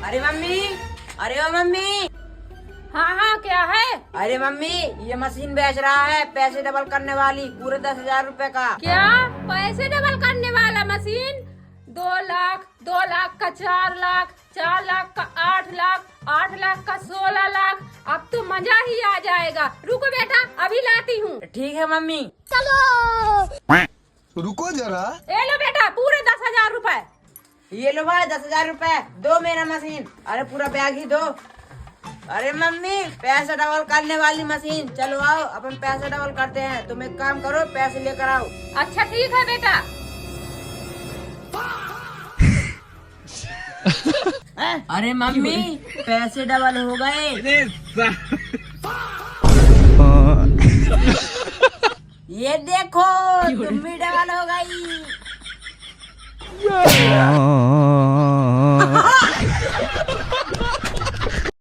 अरे मम्मी, अरे ओ मम्मी। हाँ हाँ, क्या है? अरे मम्मी, ये मशीन बेच रहा है पैसे डबल करने वाली, पूरे 10,000 रुपए का। क्या पैसे डबल करने वाला मशीन? 2 लाख, 2 लाख का 4 लाख, 4 लाख का 8 लाख, 8 लाख का 16 लाख। अब तो मजा ही आ जाएगा। रुको बेटा, अभी लाती हूँ। ठीक है मम्मी। चलो रुको जरा। ए लो बेटा, पूरे 10,000 रुपए। ये लो भाई 10,000 रुपए, दो मेरा मशीन। अरे पूरा बैग ही दो। अरे मम्मी, पैसे डबल करने वाली मशीन, चलो आओ अपन पैसे डबल करते हैं। तुम एक काम करो, पैसे लेकर आओ। अच्छा ठीक है बेटा। अरे मम्मी, पैसे डबल हो गए। ये देखो, तुम भी डबल हो गई।